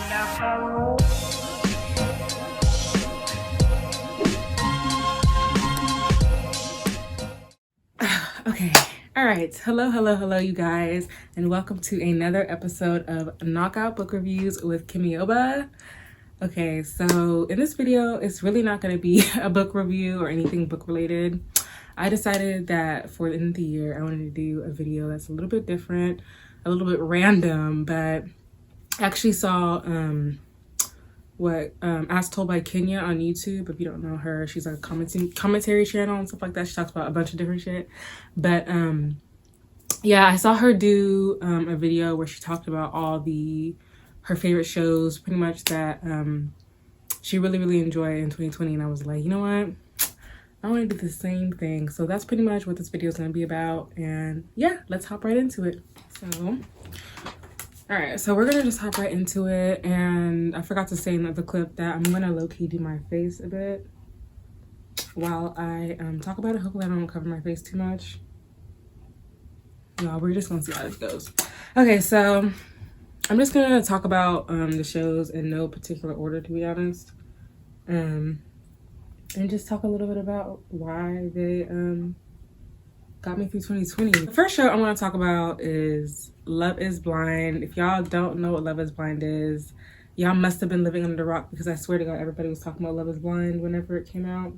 Okay, all right. Hello, you guys, and welcome to another episode of Knockout Book Reviews with Kimioba. Okay, so in this video, it's really not going to be a book review or anything book related. I decided that for the end of the year, I wanted to do a video that's a little bit different, a little bit random, but I actually saw As Told by Kenya on YouTube. If you don't know her, she's like a commentary channel and stuff like that. She talks about a bunch of different shit. But yeah, I saw her do a video where she talked about all her favorite shows, pretty much that she really enjoyed in 2020. And I was like, you know what? I want to do the same thing. So that's pretty much what this video is going to be about. And yeah, let's hop right into it. So all right, so we're gonna just hop right into it. And I forgot to say in the clip that I'm gonna low-key do my face a bit while I talk about it. Hopefully I don't cover my face too much. No, we're just gonna see how this goes. Okay, so I'm just gonna talk about the shows in no particular order, to be honest. And just talk a little bit about why they got me through 2020. The first show I want to talk about is Love is Blind. If y'all don't know what Love is Blind is, y'all must have been living under a rock, because I swear to God, everybody was talking about Love is Blind whenever it came out.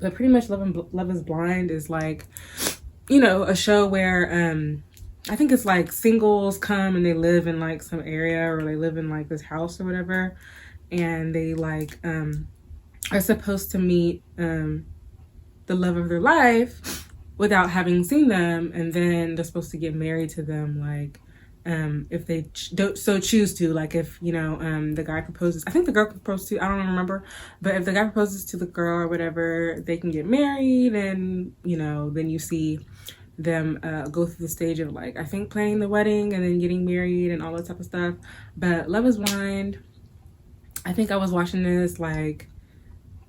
But pretty much Love is Blind is like, you know, a show where I think it's like singles come and they live in like some area, or they live in like this house or whatever, and they like are supposed to meet the love of their life without having seen them, and then they're supposed to get married to them, like if they don't so choose to. Like if, you know, the guy proposes, I think the girl proposed to, I don't remember, but if the guy proposes to the girl or whatever, they can get married. And, you know, then you see them go through the stage of like, I think planning the wedding and then getting married and all that type of stuff. But Love is Blind, I think I was watching this like,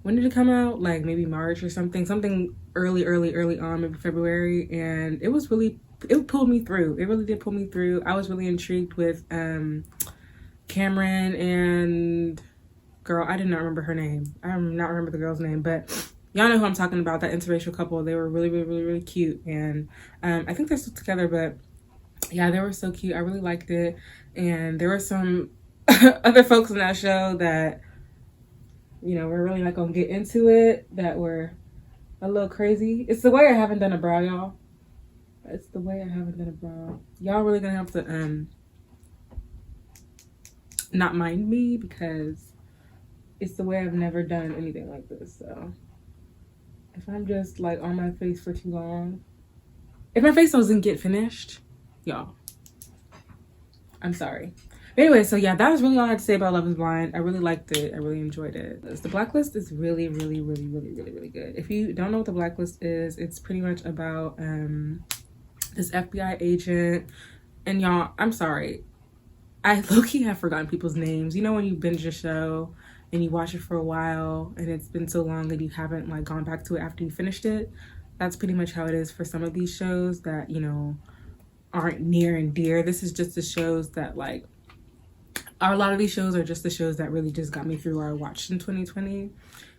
when did it come out? Like maybe March or something early on, maybe February. And it pulled me through. It really did pull me through. I was really intrigued with Cameron and girl, I did not remember her name. I do not remember the girl's name, but y'all know who I'm talking about, that interracial couple. They were really cute. And I think they're still together, but yeah, they were so cute. I really liked it. And there were some other folks in that show that, you know, we're really not gonna get into it, that were a little crazy. It's the way I haven't done a brow, y'all. It's the way I haven't done a brow. Y'all really gonna have to not mind me, because it's the way I've never done anything like this. So if I'm just like on my face for too long, if my face doesn't get finished, y'all, I'm sorry. Anyway, so yeah, that was really all I had to say about Love is Blind. I really liked it. I really enjoyed it. The Blacklist is really good. If you don't know what The Blacklist is, it's pretty much about this FBI agent. And y'all, I'm sorry, I low-key have forgotten people's names. You know when you binge a show and you watch it for a while and it's been so long that you haven't like gone back to it after you finished it? That's pretty much how it is for some of these shows that, you know, aren't near and dear. This is just the shows that like, a lot of these shows are just the shows that really just got me through, or I watched in 2020.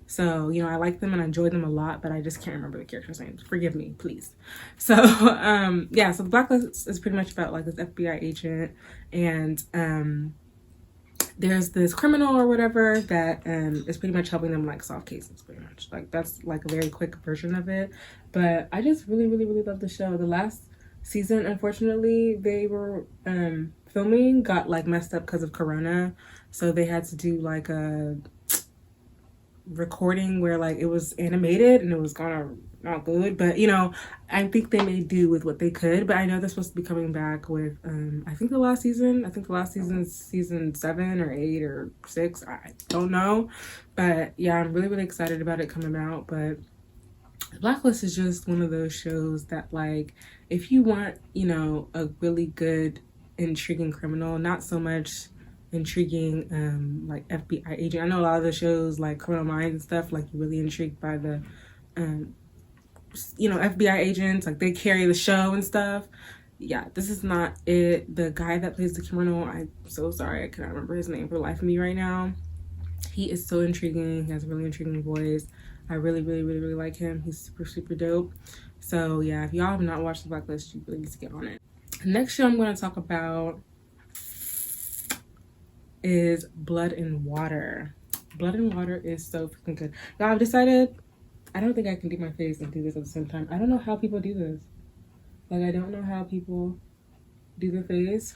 So, you know, I like them and I enjoyed them a lot, but I just can't remember the characters' names. Forgive me, please. So, yeah, so The Blacklist is pretty much about like this FBI agent, and there's this criminal or whatever that is pretty much helping them like solve cases, pretty much. Like that's like a very quick version of it. But I just really love the show. The last season, unfortunately, they were filming got like messed up because of Corona, so they had to do like a recording where like it was animated and it was kind of not good, but you know, I think they made do with what they could. But I know they're supposed to be coming back with I think the last season is season 7 or 8 or 6, I don't know, but yeah, I'm really excited about it coming out. But Blacklist is just one of those shows that like, if you want, you know, a really good intriguing criminal, not so much intriguing like FBI agent. I know a lot of the shows like Criminal Minds and stuff, like you're really intrigued by the you know, FBI agents, like they carry the show and stuff. yeah, this is not it. The guy that plays the criminal, I'm so sorry, I cannot remember his name for the life of me right now. He is so intriguing. He has a really intriguing voice. I really like him. He's super dope. So yeah, if y'all have not watched The Blacklist, you really need to get on it. The next show I'm going to talk about is Blood and Water. Blood and Water is so freaking good. Y'all, I've decided I don't think I can do my face and do this at the same time. I don't know how people do this. Like, I don't know how people do their face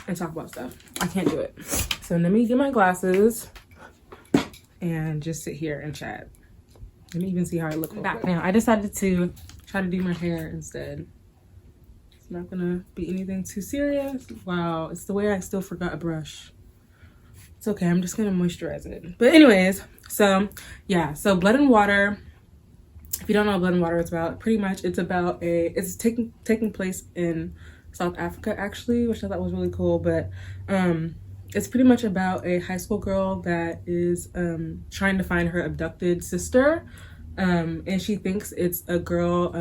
and talk about stuff. I can't do it. So let me get my glasses and just sit here and chat. Let me even see how I look back now. I decided to try to do my hair instead. It's not gonna be anything too serious. Wow, it's the way I still forgot a brush. It's okay, I'm just gonna moisturize it. But anyways, so yeah, so Blood and Water. If you don't know what Blood and Water is about, pretty much it's about it's taking place in South Africa actually, which I thought was really cool. But it's pretty much about a high school girl that is trying to find her abducted sister, and she thinks it's a girl,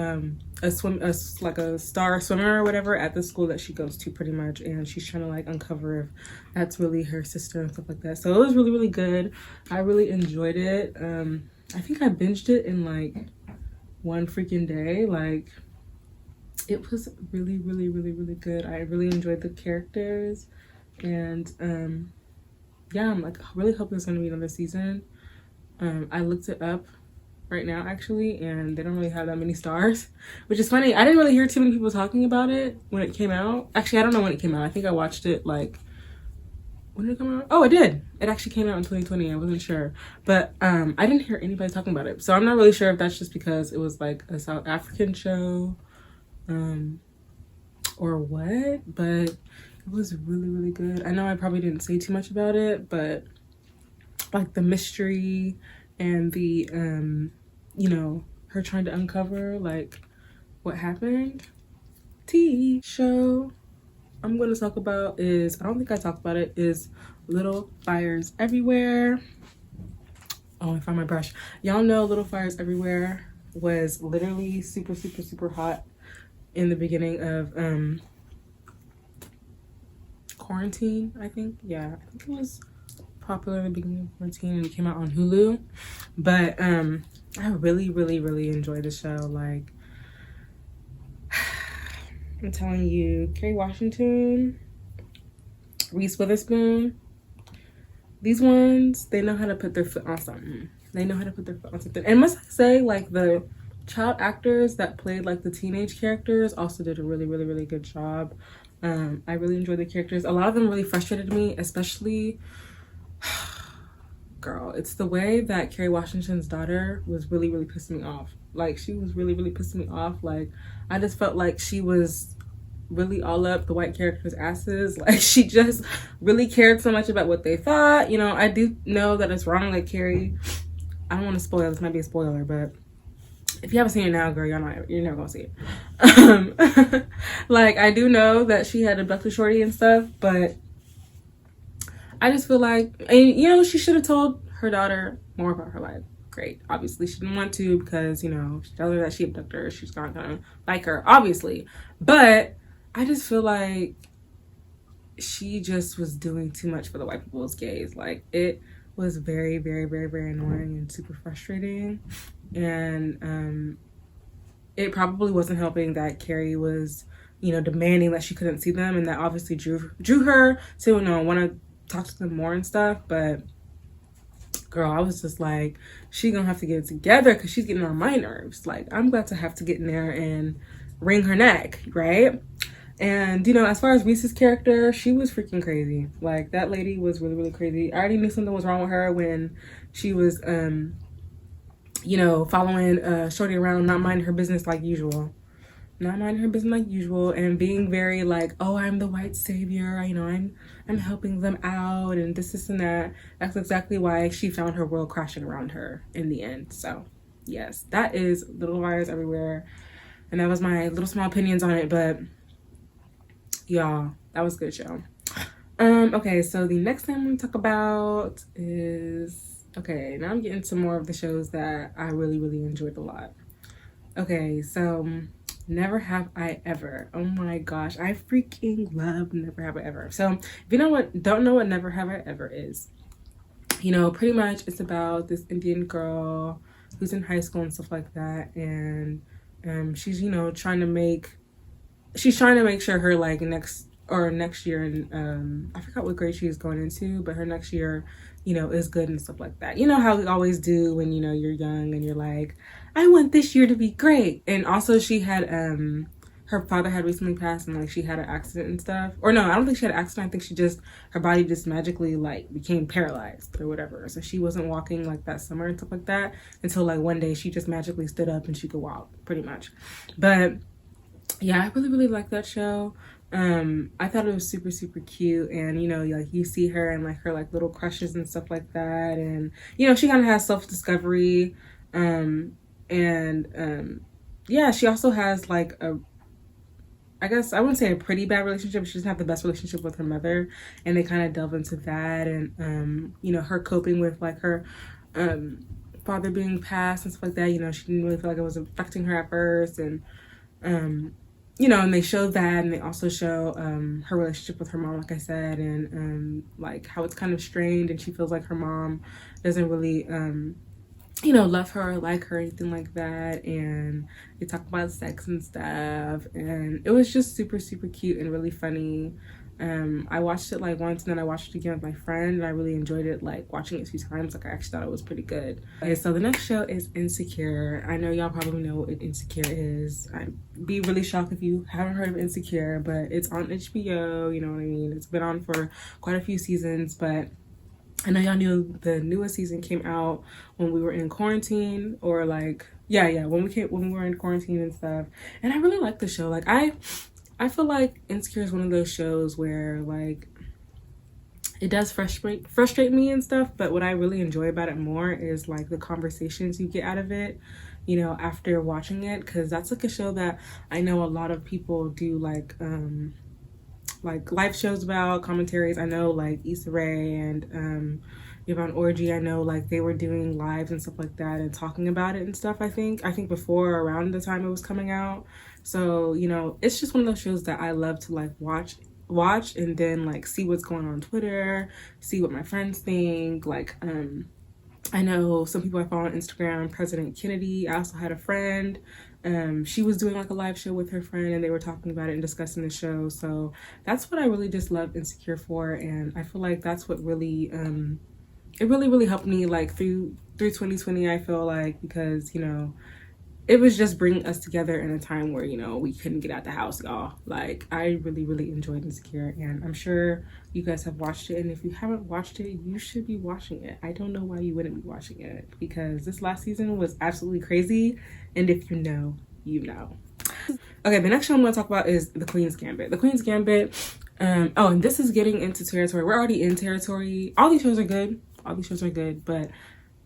like a star swimmer or whatever at the school that she goes to, pretty much, and she's trying to like uncover if that's really her sister and stuff like that. So it was really good. I really enjoyed it. I think I binged it in like one freaking day. Like, it was really good. I really enjoyed the characters, and yeah, I'm like really hoping there's gonna be another season. I looked it up right now actually, and they don't really have that many stars, which is funny. I didn't really hear too many people talking about it when it came out. Actually, I don't know when it came out. I think I watched it like, when did it come out? Oh, it did. It actually came out in 2020. I wasn't sure, but I didn't hear anybody talking about it. So I'm not really sure if that's just because it was like a South African show, or what, but it was really good. I know I probably didn't say too much about it, but like the mystery and the you know, her trying to uncover like what happened. TV show I'm going to talk about is, I don't think I talked about it, is Little Fires Everywhere. Oh, I found my brush. Y'all know Little Fires Everywhere was literally super hot in the beginning of quarantine, I think. Yeah, I think it was popular in the beginning of quarantine and it came out on Hulu. But I really enjoyed the show. Like, I'm telling you, Kerry Washington, Reese Witherspoon, these ones, they know how to put their foot on something. They know how to put their foot on something. And must I say, like, the child actors that played like the teenage characters also did a really good job. I really enjoyed the characters. A lot of them really frustrated me, especially girl, it's the way that Kerry Washington's daughter was really pissing me off. Like, she was really pissing me off. Like, I just felt like she was really all up the white characters' asses. Like, she just really cared so much about what they thought. You know, I do know that it's wrong. Like, Kerry, I don't want to spoil, this might be a spoiler, but if you haven't seen it now, girl, you're never gonna see it. Like, I do know that she had abducted Shorty and stuff, but I just feel like, and you know, she should have told her daughter more about her life. Great. Obviously, she didn't want to because, you know, she told her that she abducted her. She's not gonna like her, obviously. But I just feel like she just was doing too much for the white people's gaze. Like, it was very annoying and super frustrating. And it probably wasn't helping that Kerry was, you know, demanding that she couldn't see them, and that obviously drew her to, you know, want to talk to them more and stuff. But girl, I was just like, she gonna have to get it together because she's getting on my nerves. Like, I'm about to have to get in there and wring her neck, right? And, you know, as far as Reese's character, she was freaking crazy. Like, that lady was really crazy. I already knew something was wrong with her when she was you know, following Shorty around, not minding her business like usual. Not minding her business like usual, and being very like, oh, I'm the white savior, you know, I'm helping them out, and this and that. That's exactly why she found her world crashing around her in the end. So yes, that is Little Fires Everywhere, and that was my little small opinions on it. But y'all, that was a good show. Okay, so the next thing I'm gonna talk about is, okay, now I'm getting to more of the shows that I really enjoyed a lot. Okay, so Never Have I Ever. Oh my gosh, I freaking love Never Have I Ever. So if you don't know what Never Have I Ever is, you know, pretty much it's about this Indian girl who's in high school and stuff like that, and she's, you know, trying to make sure her like next year, and I forgot what grade she's going into, but her next year, you know, is good and stuff like that. You know how we always do when, you know, you're young and you're like, I want this year to be great. And also she had her father had recently passed, and like she had an accident and stuff. Or no, I don't think she had an accident. I think her body just magically like became paralyzed or whatever. So she wasn't walking like that summer and stuff like that until like one day she just magically stood up and she could walk pretty much. But yeah, I really, really like that show. I thought it was super, super cute, and you know, like you see her and like her like little crushes and stuff like that, and you know, she kind of has self-discovery, and yeah, she also has like I guess I wouldn't say a pretty bad relationship. She doesn't have the best relationship with her mother, and they kind of delve into that, and you know, her coping with like her father being passed and stuff like that. You know, she didn't really feel like it was affecting her at first, and you know, and they show that, and they also show her relationship with her mom, like I said, and like how it's kind of strained, and she feels like her mom doesn't really you know, love her or like her or anything like that. And they talk about sex and stuff, and it was just super, super cute and really funny. I watched it like once, and then I watched it again with my friend, and I really enjoyed it, like watching it 2 times. Like I actually thought it was pretty good. Okay, so the next show is Insecure. I know y'all probably know what Insecure is. I'd be really shocked if you haven't heard of Insecure, but it's on HBO, you know what I mean? It's been on for quite a few seasons, but I know y'all knew the newest season came out when we were in quarantine, or like when we were in quarantine and stuff. And I really like the show. Like I feel like Insecure is one of those shows where like it does frustrate me and stuff, but what I really enjoy about it more is like the conversations you get out of it, you know, after watching it, because that's like a show that I know a lot of people do like live shows about, commentaries. I know like Issa Rae and Yvonne Orji, I know like they were doing lives and stuff like that and talking about it and stuff. I think before, around the time it was coming out. So, you know, it's just one of those shows that I love to like watch and then like see what's going on Twitter, see what my friends think. Like I know some people I follow on Instagram, President Kennedy. I also had a friend, she was doing like a live show with her friend, and they were talking about it and discussing the show. So that's what I really just love Insecure for, and I feel like that's what really it really helped me like through 2020. I feel like, because you know, it was just bringing us together in a time where, you know, we couldn't get out the house, y'all. Like I really enjoyed Insecure, and I'm sure you guys have watched it, and if you haven't watched it, you should be watching it. I don't know why you wouldn't be watching it, because this last season was absolutely crazy, and if you know, you know. Okay, the next show I'm going to talk about is The Queen's Gambit. The Queen's Gambit, oh, and this is getting into territory. We're already in territory. All these shows are good, but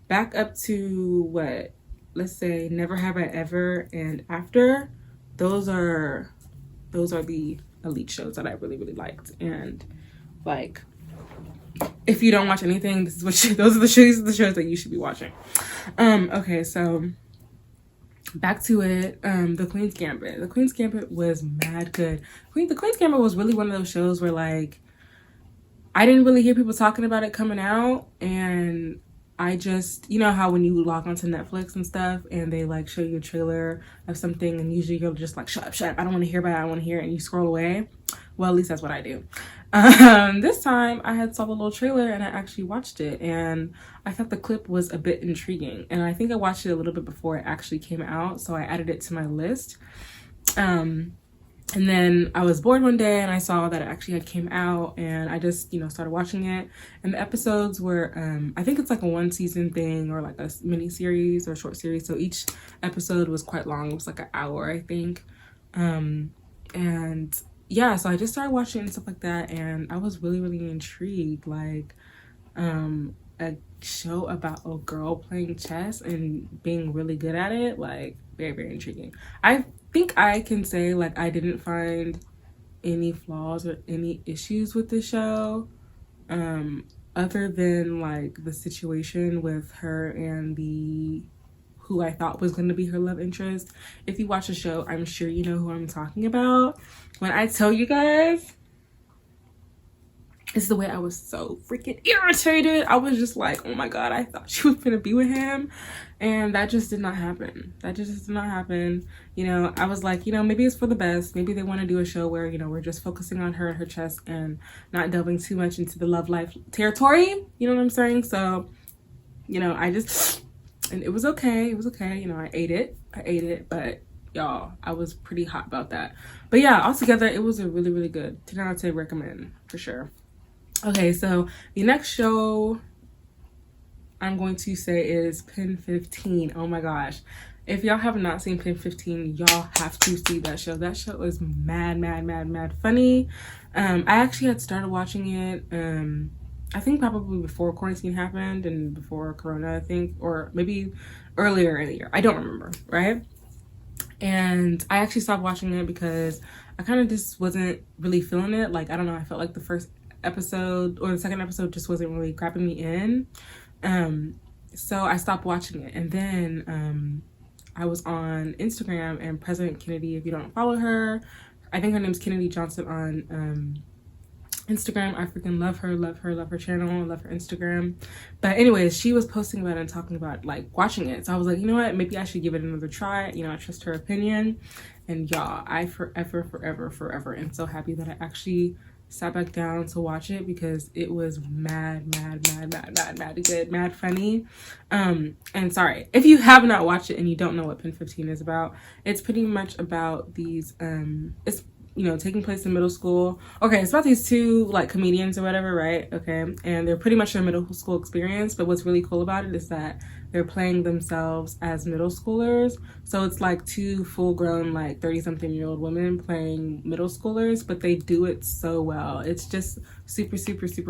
back up to what, let's say Never Have I Ever and After, those are the elite shows that I really liked. And like, if you don't watch anything, those are the shows that you should be watching. Okay, so back to it. The Queen's Gambit. The Queen's Gambit was mad good. The Queen's Gambit was really one of those shows where like I didn't really hear people talking about it coming out, and I just, you know how when you log onto Netflix and stuff and they like show you a trailer of something, and usually you're just like, shut up, I don't want to hear about it, I don't want to hear it, and you scroll away. Well, at least that's what I do. This time I had saw the little trailer and I actually watched it, and I thought the clip was a bit intriguing, and I think I watched it a little bit before it actually came out, so I added it to my list. And then I was bored one day and I saw that it actually had came out, and I just, you know, started watching it. And the episodes were, I think it's like a 1-season thing, or like a mini series or a short series. So each episode was quite long. It was like an hour, I think. And yeah, so I just started watching and stuff like that. And I was really intrigued. Like, a show about a girl playing chess and being really good at it. Like, very intriguing. I think I can say like I didn't find any flaws or any issues with the show, other than like the situation with her and who I thought was going to be her love interest. If you watch the show, I'm sure you know who I'm talking about. When I tell you guys, it's the way I was so freaking irritated. I was just like, oh my God, I thought she was gonna be with him. And that just did not happen. That just did not happen. You know, I was like, you know, maybe it's for the best. Maybe they want to do a show where, you know, we're just focusing on her and her chest and not delving too much into the love life territory. You know what I'm saying? So, you know, and it was okay. It was okay. You know, I ate it, but y'all, I was pretty hot about that. But yeah, altogether, it was a really, really good 10 out of 10 recommend for sure. Okay, so the next show I'm going to say is Pen 15. Oh my gosh. If y'all have not seen Pen 15, y'all have to see that show. That show is mad funny. I actually had started watching it, I think probably before quarantine happened and before Corona, I think, or maybe earlier in the year. I don't remember, right? And I actually stopped watching it because I kind of just wasn't really feeling it. Like, I don't know, I felt like the first episode or the second episode just wasn't really grabbing me in. So I stopped watching it. And then I was on Instagram, and President Kennedy, if you don't follow her, I think her name's Kennedy Johnson on Instagram. I freaking love her channel, love her Instagram. But anyways, she was posting about it and talking about like watching it. So I was like, you know what, maybe I should give it another try. You know, I trust her opinion. And y'all, I forever am so happy that I actually sat back down to watch it, because it was mad good, mad funny. And sorry if you have not watched it and you don't know what Pen 15 is about. It's pretty much about these it's, you know, taking place in middle school. Okay, it's about these two like comedians or whatever, right? Okay, and they're pretty much their middle school experience, but what's really cool about it is that they're playing themselves as middle schoolers. So it's like two full-grown like 30-something-year-old women playing middle schoolers, but they do it so well. It's just super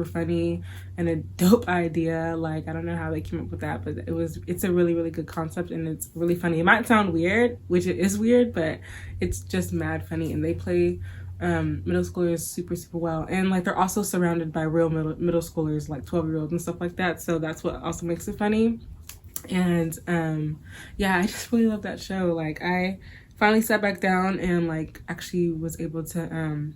funny and a dope idea. Like, I don't know how they came up with that, but it's a really good concept, and it's really funny. It might sound weird, which it is weird, but it's just mad funny, and they play middle schoolers super well. And like, they're also surrounded by real middle schoolers, like 12-year-olds and stuff like that, so that's what also makes it funny. And yeah, I just really love that show. Like, I finally sat back down and like actually was able to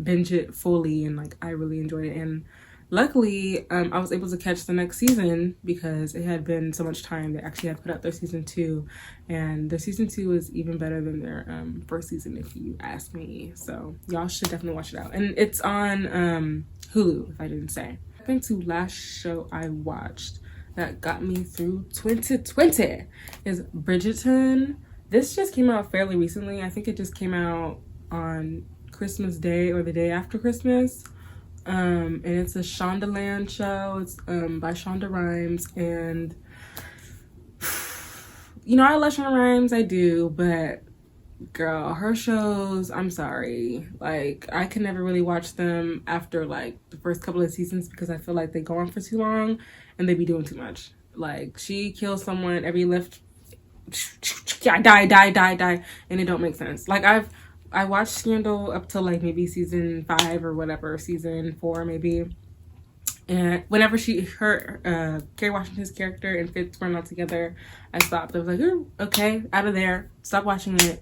binge it fully, and like I really enjoyed it. And luckily I was able to catch the next season, because it had been so much time. They actually had put out their season 2, and their season 2 is even better than their first season, if you ask me. So y'all should definitely watch it out, and it's on Hulu, if I didn't say. I think to last show I watched that got me through 2020 is Bridgerton. This just came out fairly recently. I think it just came out on Christmas Day or the day after Christmas. And it's a Shondaland show. It's by Shonda Rhimes, and you know, I love Shonda Rhimes, I do, but girl, her shows, I'm sorry, like I can never really watch them after like the first couple of seasons, because I feel like they go on for too long and they be doing too much. Like, she kills someone every lift, die, and it don't make sense. Like, I watched Scandal up to like maybe season 5 or whatever, season 4 maybe, and whenever Kerry Washington's character and Fitz were not together, I stopped. I was like, ooh, okay, out of there, stop watching it.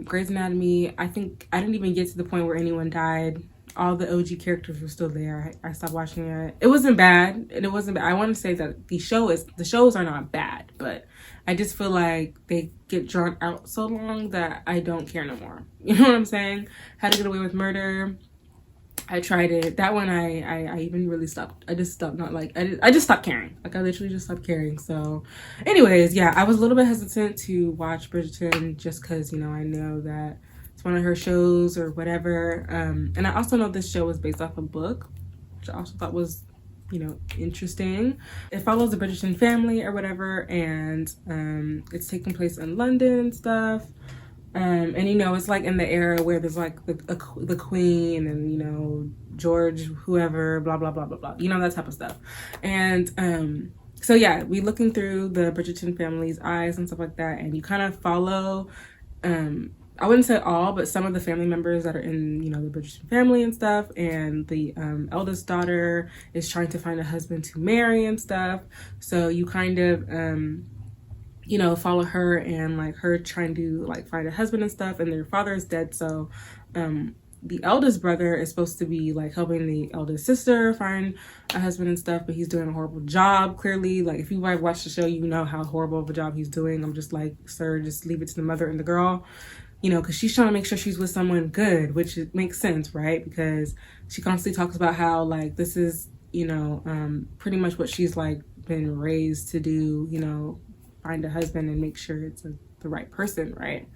Grey's Anatomy, I think I didn't even get to the point where anyone died. All the OG characters were still there. I stopped watching it. It wasn't bad, and it wasn't bad. I want to say that the shows are not bad, but I just feel like they get drawn out so long that I don't care no more. You know what I'm saying? How to Get Away with Murder, I tried it. That one I even really stopped. I just stopped I just stopped caring. Like, I literally just stopped caring. So anyways, yeah, I was a little bit hesitant to watch Bridgerton, just because, you know, I know that it's one of her shows or whatever. And I also know this show was based off a book, which I also thought was, you know, interesting. It follows the Bridgerton family or whatever, and it's taking place in London and stuff. And you know, it's like in the era where there's like the queen and, you know, George whoever, blah blah blah blah blah, you know, that type of stuff. And so yeah, we looking through the Bridgerton family's eyes and stuff like that, and you kind of follow I wouldn't say all, but some of the family members that are in, you know, the Bridgerton family and stuff. And the eldest daughter is trying to find a husband to marry and stuff. So you kind of you know, follow her and like her trying to like find a husband and stuff, and their father is dead. So the eldest brother is supposed to be like helping the eldest sister find a husband and stuff, but he's doing a horrible job, clearly. Like, if you might watch the show, you know how horrible of a job he's doing. I'm just like, sir, just leave it to the mother and the girl, you know, because she's trying to make sure she's with someone good, which makes sense, right? Because she constantly talks about how like this is, you know, pretty much what she's like been raised to do, you know, find a husband and make sure it's the right person, right?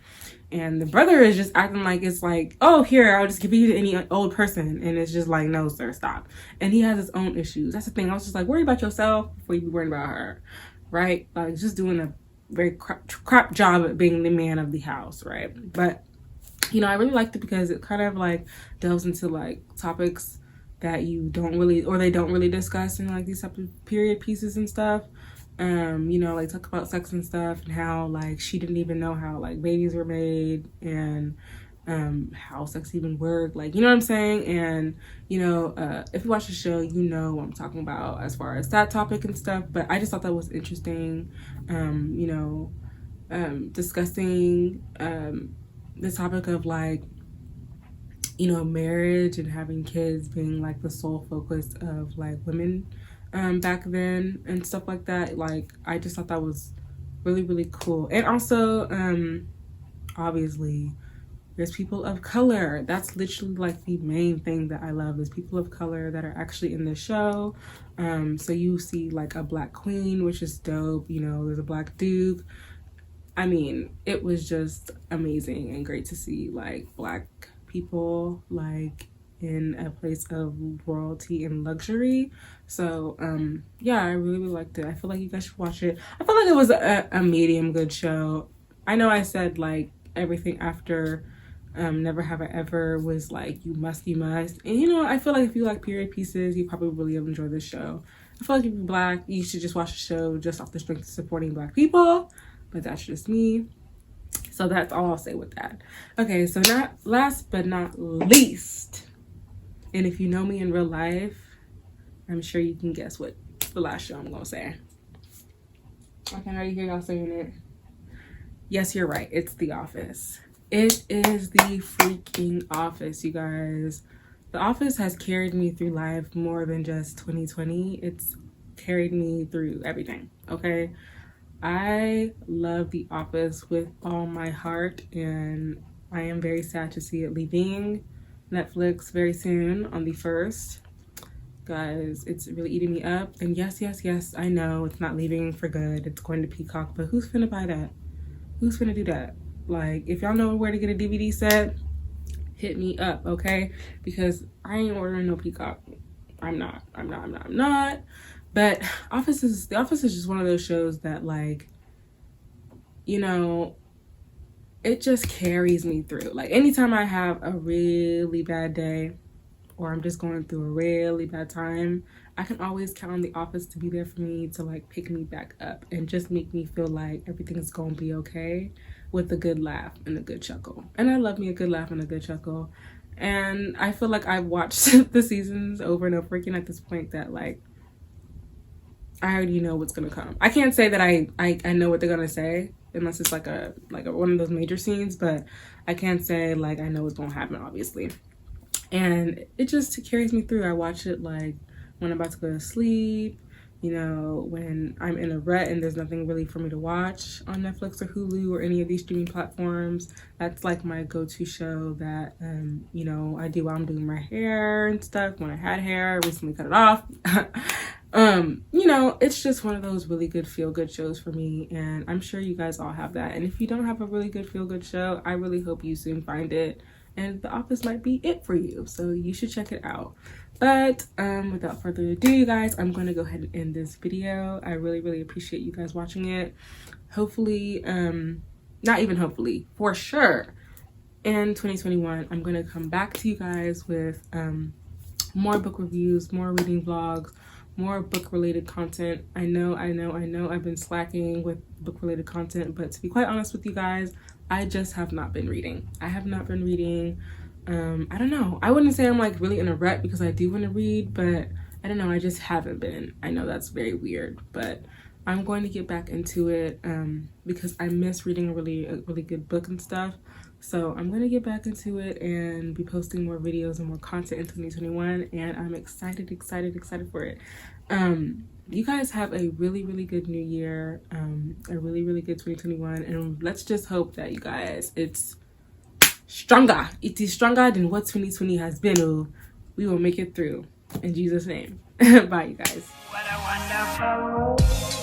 And the brother is just acting like it's like, oh, here, I'll just give you to any old person. And it's just like, no, sir, stop. And he has his own issues. That's the thing. I was just like, worry about yourself before you be worried about her, right? Like, just doing a very crap job at being the man of the house, right? But, you know, I really liked it because it kind of like delves into like topics that you don't really, or they don't really discuss in like these type of period pieces and stuff. You know, like talk about sex and stuff, and how like she didn't even know how like babies were made, and how sex even worked, like, you know what I'm saying? And, you know, if you watch the show, you know what I'm talking about as far as that topic and stuff. But I just thought that was interesting, you know, discussing the topic of like, you know, marriage and having kids being like the sole focus of like women back then and stuff like that. Like, I just thought that was really, really cool. And also, obviously, there's people of color. That's literally like the main thing that I love, is people of color that are actually in the show. So you see like a black queen, which is dope. You know, there's a black duke. I mean, it was just amazing and great to see like black people like in a place of royalty and luxury. So yeah, I really, really liked it. I feel like you guys should watch it. I feel like it was a medium good show. I know I said like everything after Never Have I Ever was like you must, and you know, I feel like if you like period pieces, you probably really enjoy this show. I feel like if you're black, you should just watch the show just off the strength of supporting black people, but that's just me. So that's all I'll say with that. Okay, so not last but not least, and if you know me in real life, I'm sure you can guess what the last show I'm gonna say. I can already hear y'all saying it. Yes, you're right. It's The Office. It is the freaking Office, you guys. The Office has carried me through life more than just 2020. It's carried me through everything, okay? I love The Office with all my heart, and I am very sad to see it leaving Netflix very soon on the 1st. Guys, it's really eating me up. And yes, I know it's not leaving for good. It's going to Peacock, but who's finna buy that? Who's finna do that? Like, if y'all know where to get a DVD set, hit me up, okay? Because I ain't ordering no Peacock. I'm not. But The Office is just one of those shows that, like, you know, it just carries me through. Like, anytime I have a really bad day, or I'm just going through a really bad time, I can always count on The Office to be there for me, to like pick me back up and just make me feel like everything's gonna be okay, with a good laugh and a good chuckle. And I love me a good laugh and a good chuckle. And I feel like I've watched the seasons over and over again at this point, that like I already know what's gonna come. I can't say that I know what they're gonna say unless it's like a one of those major scenes, but I can't say like I know what's gonna happen, obviously. And it just carries me through. I watch it like when I'm about to go to sleep, you know, when I'm in a rut and there's nothing really for me to watch on Netflix or Hulu or any of these streaming platforms. That's like my go-to show that, you know, I do while I'm doing my hair and stuff. When I had hair, I recently cut it off. You know, it's just one of those really good feel-good shows for me, and I'm sure you guys all have that. And if you don't have a really good feel-good show, I really hope you soon find it, and The Office might be it for you, so you should check it out. But without further ado, you guys, I'm going to go ahead and end this video. I really, really appreciate you guys watching it. Hopefully, not even hopefully, for sure, in 2021, I'm going to come back to you guys with more book reviews, more reading vlogs, more book-related content. I know I've been slacking with book-related content, but to be quite honest with you guys, I just have not been reading. I have not been reading. I don't know. I wouldn't say I'm like really in a rut, because I do want to read, but I don't know. I just haven't been. I know that's very weird, but I'm going to get back into it because I miss reading a really good book and stuff. So I'm going to get back into it and be posting more videos and more content in 2021, and I'm excited for it. You guys have a really good new year, a really good 2021, and let's just hope that you guys, it's stronger. It is stronger than what 2020 has been. Oh, we will make it through in Jesus' name. Bye, you guys. What a wonderful